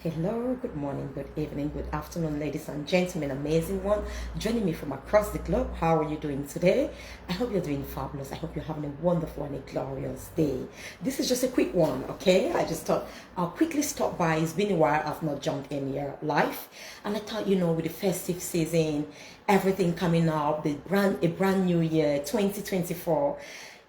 Hello, good morning, good evening, good afternoon, ladies and gentlemen, amazing one joining me from across the globe. How are you doing today? I hope you're doing fabulous. I hope you're having a wonderful and a glorious day. This is just a quick one, okay? I just thought I'll quickly stop by. It's been a while I've not jumped in your life, and I thought, with the festive season, everything coming up, a brand new year, 2024.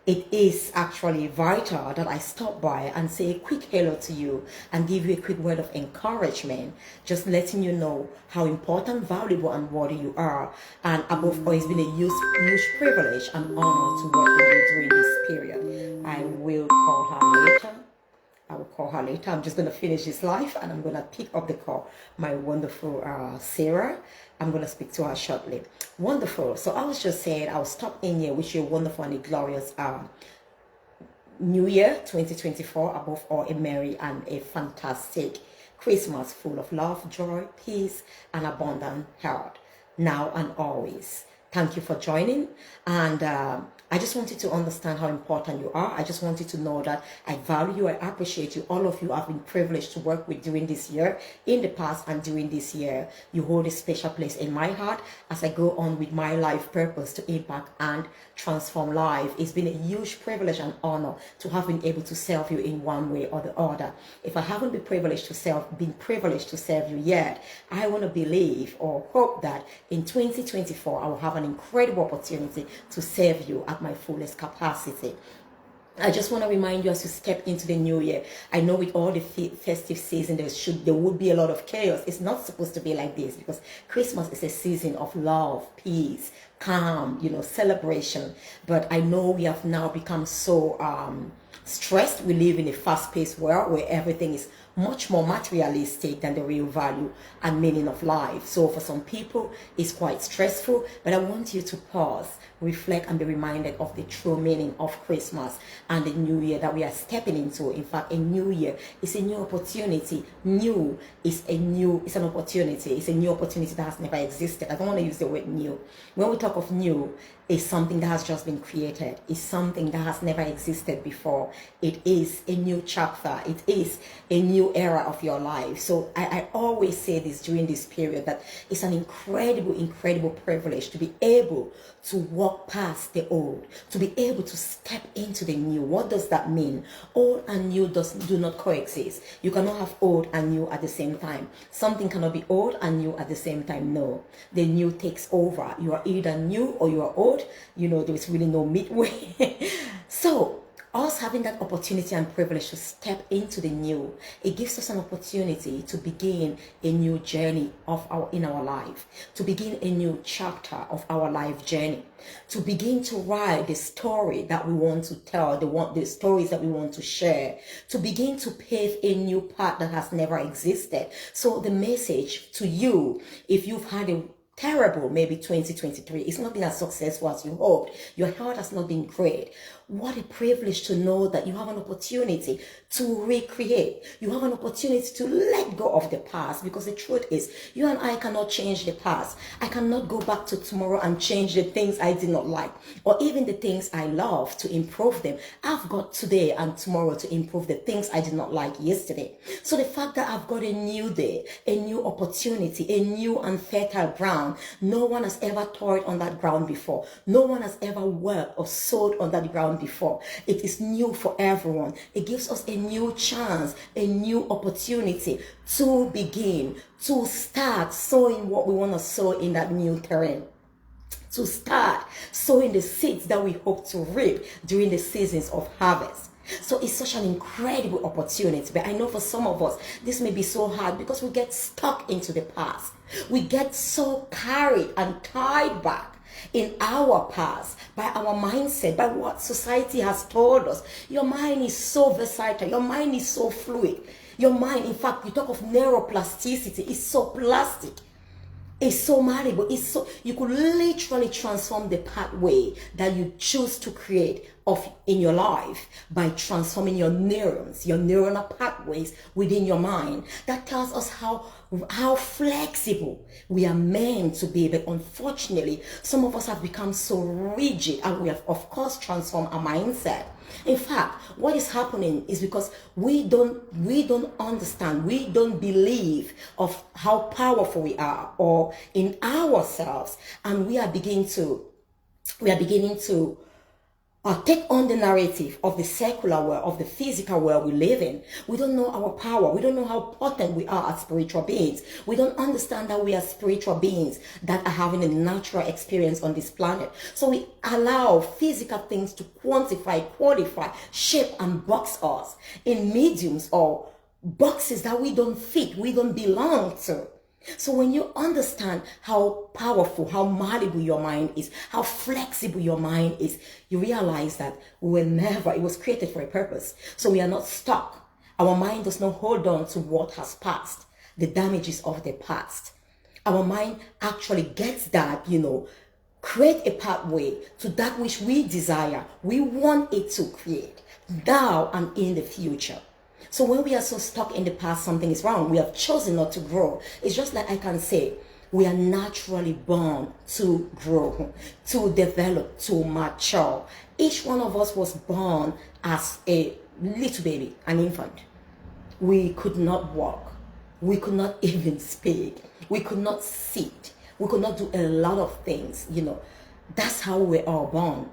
It is actually vital that I stop by and say a quick hello to you and give you a quick word of encouragement, just letting you know how important, valuable, and worthy you are. And above all, it's been a huge privilege and honor to work with you during this period. I will call her later. I'm just going to finish this live and I'm going to pick up the call. My wonderful Sarah. I'm going to speak to her shortly. Wonderful. So I was just saying I'll stop in here, wish you a wonderful and a glorious New Year 2024. Above all, a merry and a fantastic Christmas full of love, joy, peace, and abundant health, now and always. Thank you for joining. And I just wanted to understand how important you are. I just wanted to know that I value you, I appreciate you. All of you have been privileged to work with during this year, in the past and during this year. You hold a special place in my heart as I go on with my life purpose to impact and transform life. It's been a huge privilege and honor to have been able to serve you in one way or the other. If I haven't been privileged to serve you yet, I want to believe or hope that in 2024 I will have an incredible opportunity to serve you at my fullest capacity. I just want to remind you as you step into the new year, I know with all the festive season, there would be a lot of chaos. It's not supposed to be like this because Christmas is a season of love, peace, calm, celebration. But I know we have now become so stressed. We live in a fast-paced world where everything is much more materialistic than the real value and meaning of life. So for some people, it's quite stressful, but I want you to pause, reflect, and be reminded of the true meaning of Christmas and the new year that we are stepping into. In fact, a new year is a new opportunity. It's an opportunity. It's a new opportunity that has never existed. I don't want to use the word new. When we talk of new, it's something that has just been created. It's something that has never existed before. It is a new chapter. It is a new era of your life. So I always say this during this period, that it's an incredible privilege to be able to walk past the old, to be able to step into the new. What does that mean? Old and new do not coexist. You cannot have old and new at the same time. Something cannot be old and new at the same time. No, the new takes over. You are either new or you are old. There is really no midway. So us having that opportunity and privilege to step into the new, it gives us an opportunity to begin a new journey in our life, to begin a new chapter of our life journey, to begin to write the story that we want to tell, the stories that we want to share, to begin to pave a new path that has never existed. So the message to you, if you've had a terrible, maybe 2023. It's not been as successful as you hoped. Your health has not been great. What a privilege to know that you have an opportunity to recreate. You have an opportunity to let go of the past, because the truth is, you and I cannot change the past. I cannot go back to tomorrow and change the things I did not like, or even the things I love, to improve them. I've got today and tomorrow to improve the things I did not like yesterday. So the fact that I've got a new day, a new opportunity, a new and fertile ground, no one has ever toiled on that ground before. No one has ever worked or sowed on that ground before. It is new for everyone. It gives us a new chance, a new opportunity to begin, to start sowing what we want to sow in that new terrain, to start sowing the seeds that we hope to reap during the seasons of harvest. So it's such an incredible opportunity. But I know for some of us, this may be so hard because we get stuck into the past. We get so carried and tied back in our past by our mindset, by what society has told us. Your mind is so versatile. Your mind is so fluid. Your mind, in fact, you talk of neuroplasticity, is so plastic. It's so malleable. You could literally transform the pathway that you choose to create in your life by transforming your neurons, your neuronal pathways within your mind. That tells us how flexible we are meant to be. But unfortunately, some of us have become so rigid, and we have, of course, transformed our mindset. In fact, what is happening is because we don't understand, we don't believe of how powerful we are or in ourselves, and we are beginning to take on the narrative of the secular world, of the physical world we live in. We don't know our power. We don't know how potent we are as spiritual beings. We don't understand that we are spiritual beings that are having a natural experience on this planet. So we allow physical things to quantify, qualify, shape, and box us in mediums or boxes that we don't fit, we don't belong to. So when you understand how powerful, how malleable your mind is, how flexible your mind is, you realize that it was created for a purpose. So we are not stuck. Our mind does not hold on to what has passed, the damages of the past. Our mind actually gets that, create a pathway to that which we desire. We want it to create now and in the future. So when we are so stuck in the past, something is wrong. We have chosen not to grow. It's just like I can say, we are naturally born to grow, to develop, to mature. Each one of us was born as a little baby, an infant. We could not walk. We could not even speak. We could not sit. We could not do a lot of things, That's how we're all born.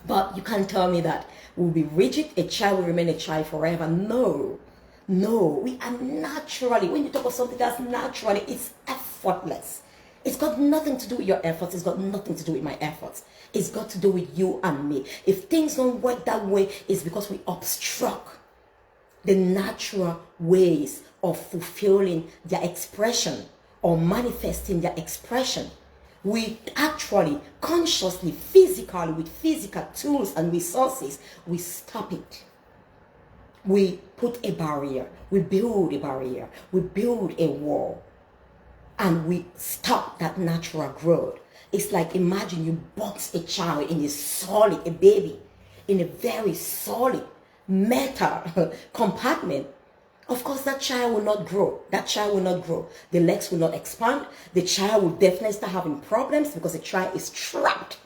But you can't tell me that we'll be rigid, a child will remain a child forever. No, we are naturally, when you talk of something that's naturally, it's effortless. It's got nothing to do with your efforts. It's got nothing to do with my efforts. It's got to do with you and me. If things don't work that way, it's because we obstruct the natural ways of fulfilling their expression or manifesting their expression. We actually, consciously, physically, with physical tools and resources, we stop it. We put a barrier. We build a barrier. We build a wall. And we stop that natural growth. It's like, imagine you box a child in a baby, in a very solid metal compartment. Of course, that child will not grow. The legs will not expand. The child will definitely start having problems because the child is trapped.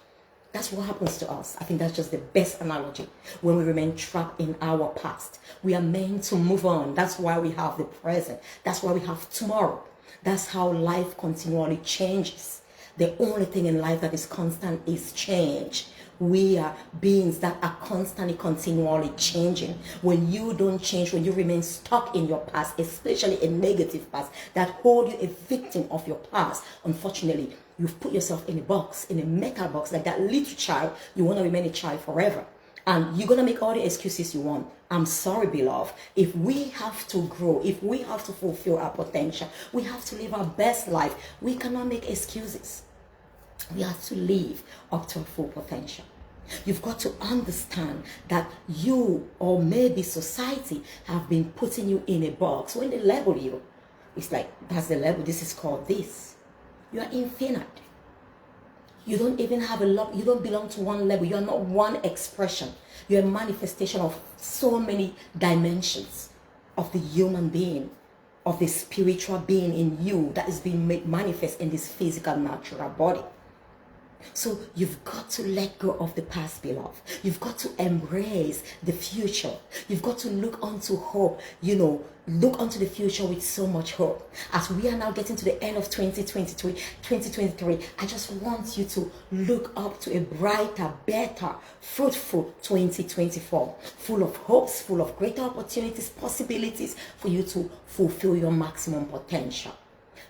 That's what happens to us. I think that's just the best analogy. When we remain trapped in our past, we are meant to move on. That's why we have the present. That's why we have tomorrow. That's how life continually changes. The only thing in life that is constant is change. We are beings that are constantly, continually changing. When you don't change, when you remain stuck in your past, especially a negative past that hold you a victim of your past, unfortunately, you've put yourself in a box, in a metal box, like that little child. You want to remain a child forever. And you're going to make all the excuses you want. I'm sorry, beloved. If we have to grow, if we have to fulfill our potential, we have to live our best life. We cannot make excuses. We have to live up to our full potential. You've got to understand that you, or maybe society, have been putting you in a box. When they label you, it's like, that's the label. This is called this. You are infinite. You don't even have you don't belong to one level. You are not one expression. You're a manifestation of so many dimensions of the human being, of the spiritual being in you that is being made manifest in this physical, natural body. So you've got to let go of the past, beloved. You've got to embrace the future. You've got to look onto hope, look onto the future with so much hope. As we are now getting to the end of 2023, I just want you to look up to a brighter, better, fruitful 2024, full of hopes, full of greater opportunities, possibilities for you to fulfill your maximum potential.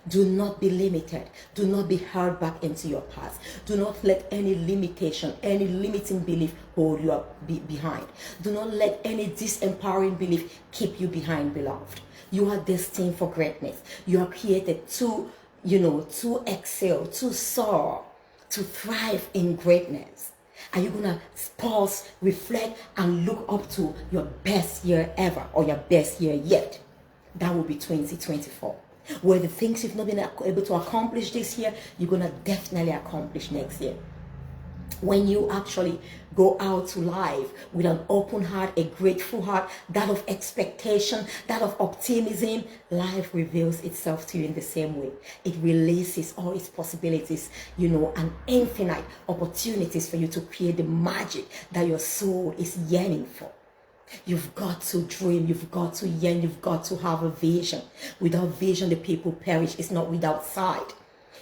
Do not be limited. Do not be held back into your past. Do not let any limitation, any limiting belief hold you up behind. Do not let any disempowering belief keep you behind, beloved. You are destined for greatness. You are created to excel, to soar, to thrive in greatness. Are you going to pause, reflect, and look up to your best year ever or your best year yet? That will be 2024. Where the things you've not been able to accomplish this year, you're going to definitely accomplish next year. When you actually go out to life with an open heart, a grateful heart, that of expectation, that of optimism, life reveals itself to you in the same way. It releases all its possibilities, and infinite opportunities for you to create the magic that your soul is yearning for. You've got to dream, you've got to yearn, you've got to have a vision. Without vision, the people perish. It's not without sight.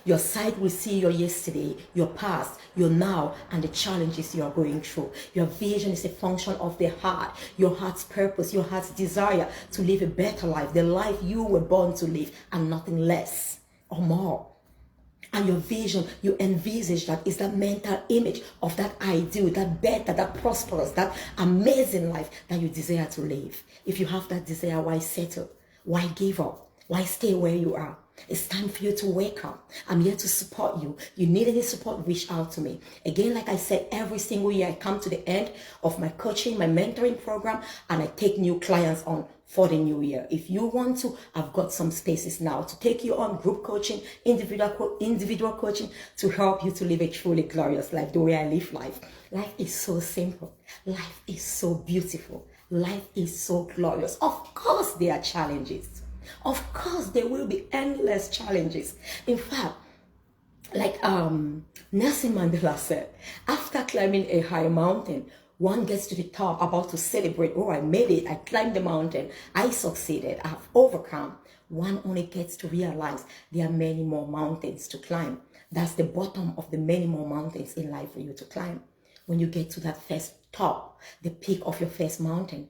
Your sight will see your yesterday, your past, your now, and the challenges you are going through. Your vision is a function of the heart, your heart's purpose, your heart's desire to live a better life, the life you were born to live, and nothing less or more. And your vision, you envisage that is that mental image of that ideal, that better, that prosperous, that amazing life that you desire to live. If you have that desire, why settle? Why give up? Why stay where you are? It's time for you to wake up. I'm here to support you. You need any support, reach out to me. Again, like I said, every single year I come to the end of my coaching, my mentoring program, and I take new clients on for the new year. If you want to, I've got some spaces now to take you on group coaching, individual coaching, to help you to live a truly glorious life, the way I live life. Life is so simple. Life is so beautiful. Life is so glorious. Of course, there are challenges. Of course, there will be endless challenges. In fact, like Nelson Mandela said, after climbing a high mountain, one gets to the top about to celebrate, oh, I made it, I climbed the mountain, I succeeded, I have overcome. One only gets to realize there are many more mountains to climb. That's the bottom of the many more mountains in life for you to climb. When you get to that first top, the peak of your first mountain,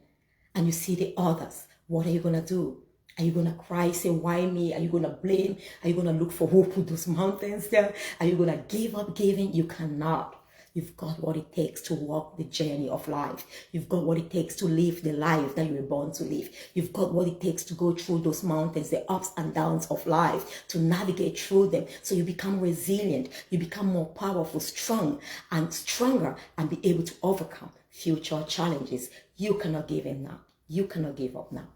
and you see the others, what are you going to do? Are you going to cry, say, why me? Are you going to blame? Are you going to look for who put those mountains there? Are you going to give up giving? You cannot. You've got what it takes to walk the journey of life. You've got what it takes to live the life that you were born to live. You've got what it takes to go through those mountains, the ups and downs of life, to navigate through them. So you become resilient. You become more powerful, strong, and stronger, and be able to overcome future challenges. You cannot give in now. You cannot give up now.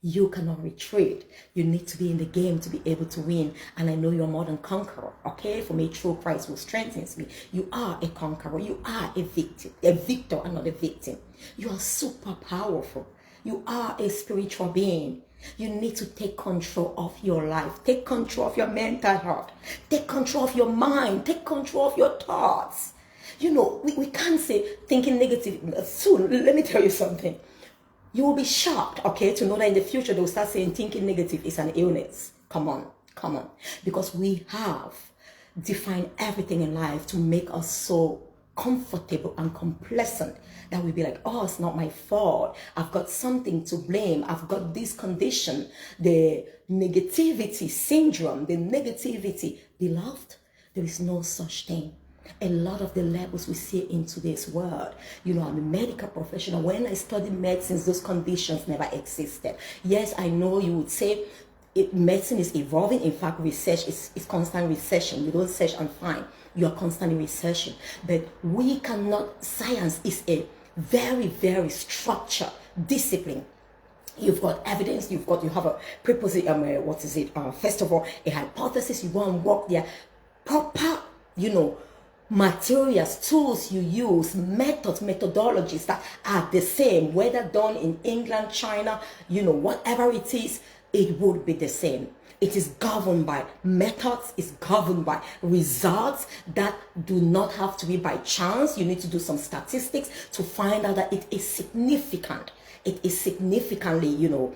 You cannot retreat. You need to be in the game to be able to win. And I know you're more than conqueror. Okay? For me, through Christ who strengthens me. You are a conqueror. You are a victor and not a victim. You are super powerful. You are a spiritual being. You need to take control of your life. Take control of your mental health. Take control of your mind. Take control of your thoughts. We can't say thinking negative. Soon, let me tell you something. You will be shocked, okay, to know that in the future they'll start saying thinking negative is an illness. Come on. Because we have defined everything in life to make us so comfortable and complacent that we'll be like, oh, it's not my fault. I've got something to blame. I've got this condition, the negativity syndrome, the negativity. Beloved, there is no such thing. A lot of the levels we see in today's world, I'm a medical professional. When I studied medicine, those conditions never existed. Yes, I know you would say medicine is evolving. In fact, research is constant recession. You don't search and find. You are constantly recession. But we cannot, science is a very, very structured discipline. You've got evidence, you have a preposition, first of all, a hypothesis. You go and work there. Proper, materials, tools you use, methodologies that are the same, whether done in England, China, whatever it is, it would be the same. It is governed by methods, it's governed by results that do not have to be by chance. You need to do some statistics to find out that it is significant. It is significantly, your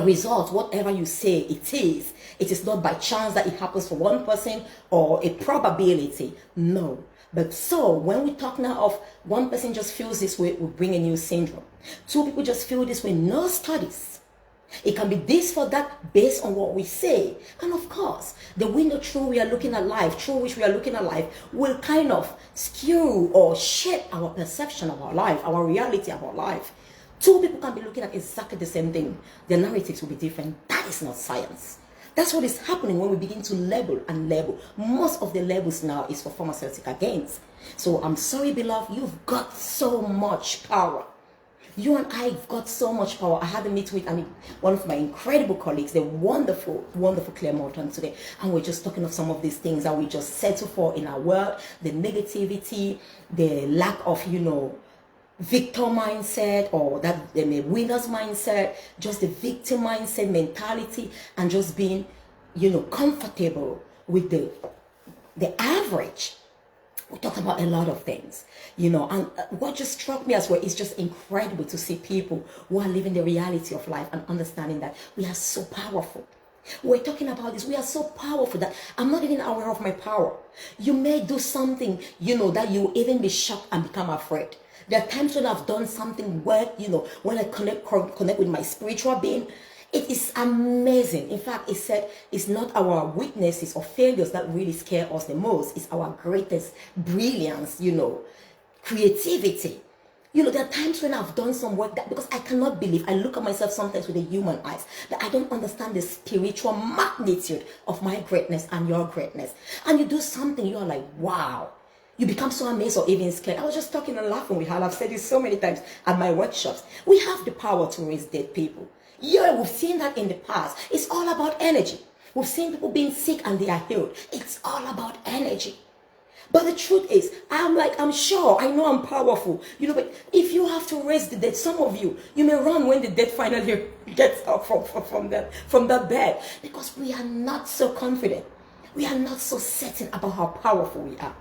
results, whatever you say it is not by chance that it happens for one person or a probability. No. But so when we talk now of one person just feels this way, we bring a new syndrome. Two people just feel this way, no studies. It can be this for that based on what we say. And of course, the window through which we are looking at life will kind of skew or shape our perception of our life, our reality about life. Two people can be looking at exactly the same thing. Their narratives will be different. That is not science. That's what is happening when we begin to label and label. Most of the labels now is for pharmaceutical gains. So I'm sorry, beloved, you've got so much power. You and I have got so much power. I had a meeting with one of my incredible colleagues, the wonderful, wonderful Claire Morton today. And we're just talking of some of these things that we just settle for in our world, the negativity, the lack of, victor mindset, or that the winner's mindset, just the victim mindset mentality, and just being, comfortable with the average. We talk about a lot of things, and what just struck me as well is just incredible to see people who are living the reality of life and understanding that we are so powerful. We're talking about this. We are so powerful that I'm not even aware of my power. You may do something, that you even be shocked and become afraid. There are times when I've done something where, when I connect with my spiritual being, it is amazing. In fact, it said it's not our weaknesses or failures that really scare us the most. It's our greatest brilliance, creativity. There are times when I've done some work that, because I cannot believe, I look at myself sometimes with the human eyes, that I don't understand the spiritual magnitude of my greatness and your greatness. And you do something, you're like, wow. You become so amazed or even scared. I was just talking and laughing with her. I've said this so many times at my workshops. We have the power to raise dead people. Yeah, we've seen that in the past. It's all about energy. We've seen people being sick and they are healed. It's all about energy. But the truth is, I'm sure, I know I'm powerful. But if you have to raise the dead, some of you may run when the dead finally gets up from that bed. Because we are not so confident. We are not so certain about how powerful we are.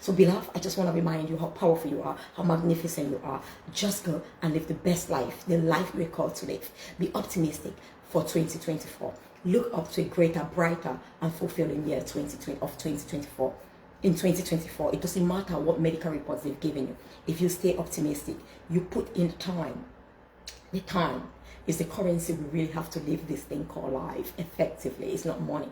So beloved, I just want to remind you how powerful you are, how magnificent you are. Just go and live the best life, the life you are called to live. Be optimistic for 2024. Look up to a greater, brighter, and fulfilling year 2024. In 2024, it doesn't matter what medical reports they've given you. If you stay optimistic, you put in time. The time is the currency we really have to live this thing called life effectively. It's not money.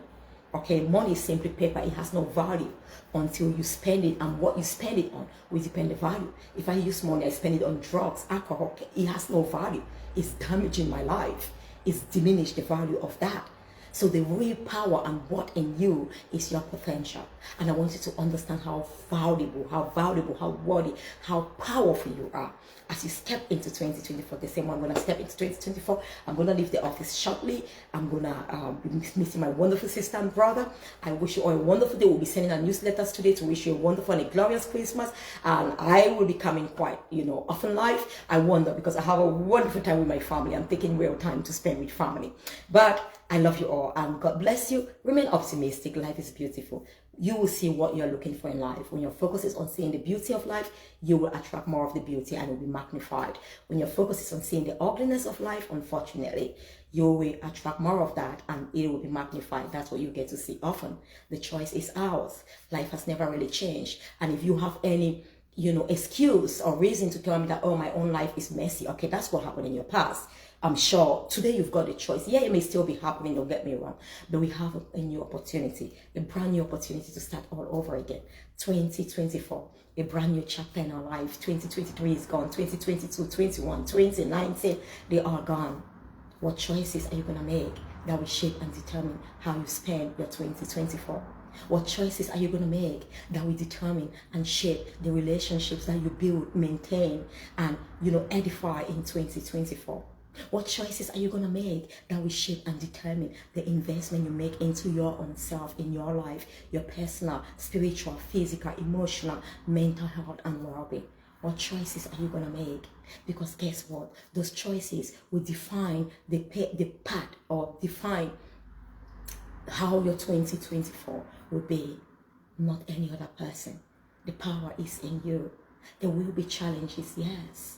Okay, money is simply paper. It has no value until you spend it, and what you spend it on will depend the value. If I use money, I spend it on drugs, alcohol, it has no value. It's damaging my life. It's diminished the value of that. So the real power and what in you is your potential. And I want you to understand how valuable, how worthy, how powerful you are. As you step into 2024, the same way I'm going to step into 2024. I'm going to leave the office shortly. I'm going to be missing my wonderful sister and brother. I wish you all a wonderful day. We'll be sending our newsletters today to wish you a wonderful and a glorious Christmas. And I will be coming quite, often live. I wonder, because I have a wonderful time with my family. I'm taking real time to spend with family. But I love you all, and God bless you. Remain optimistic. Life is beautiful. You will see what you're looking for in life. When your focus is on seeing the beauty of life, you will attract more of the beauty and it will be magnified. When your focus is on seeing the ugliness of life, unfortunately, you will attract more of that and it will be magnified. That's what you get to see often. The choice is ours. Life has never really changed. And if you have any excuse or reason to tell me that, oh, my own life is messy, okay, that's what happened in your past. I'm sure today you've got a choice. Yeah, it may still be happening, don't get me wrong, but we have a new opportunity, a brand new opportunity to start all over again. 2024, a brand new chapter in our life. 2023 is gone. 2022, 21, 2019, they are gone. What choices are you going to make that will shape and determine how you spend your 2024? What choices are you going to make that will determine and shape the relationships that you build, maintain, and edify in 2024? What choices are you going to make that will shape and determine the investment you make into your own self, in your life, your personal, spiritual, physical, emotional, mental health, and well-being? What choices are you going to make? Because guess what? Those choices will define the path, or define how your 2024 will be, not any other person. The power is in you. There will be challenges, yes.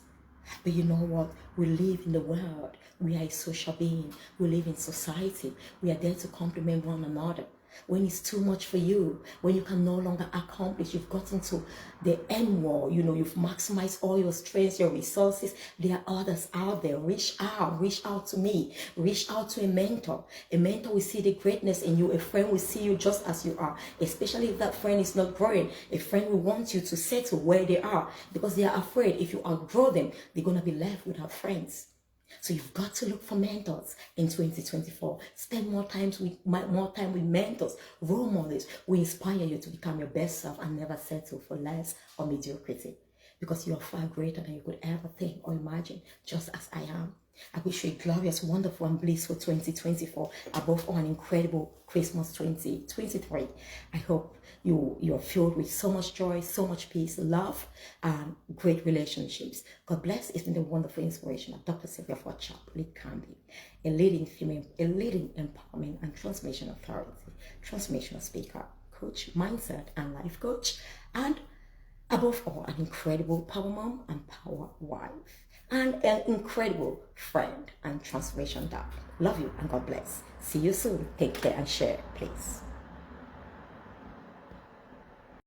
But you know what? We live in the world. We are a social being. We live in society. We are there to complement one another. When it's too much for you, when you can no longer accomplish, you've gotten to the end wall, you've maximized all your strengths, your resources. There are others out there. Reach out to me, reach out to a mentor. A mentor will see the greatness in you. A friend will see you just as you are, especially if that friend is not growing. A friend will want you to settle where they are because they are afraid if you outgrow them, they're going to be left without friends. So you've got to look for mentors in 2024. Spend more time with mentors, role models who inspire you to become your best self and never settle for less or mediocrity. because you are far greater than you could ever think or imagine, just as I am. I wish you a glorious, wonderful, and blissful 2024. Above all, an incredible Christmas 2023. I hope you're filled with so much joy, so much peace, love, and great relationships. God bless. It's been the wonderful inspiration of Dr. Sylvia Forchap, Lead Candy, a leading female, a leading empowerment and transformation authority, transformational speaker, coach, mindset, and life coach, and above all, an incredible power mom and power wife, and an incredible friend and transformation dad. Love you and God bless. See you soon. Take care and share, please.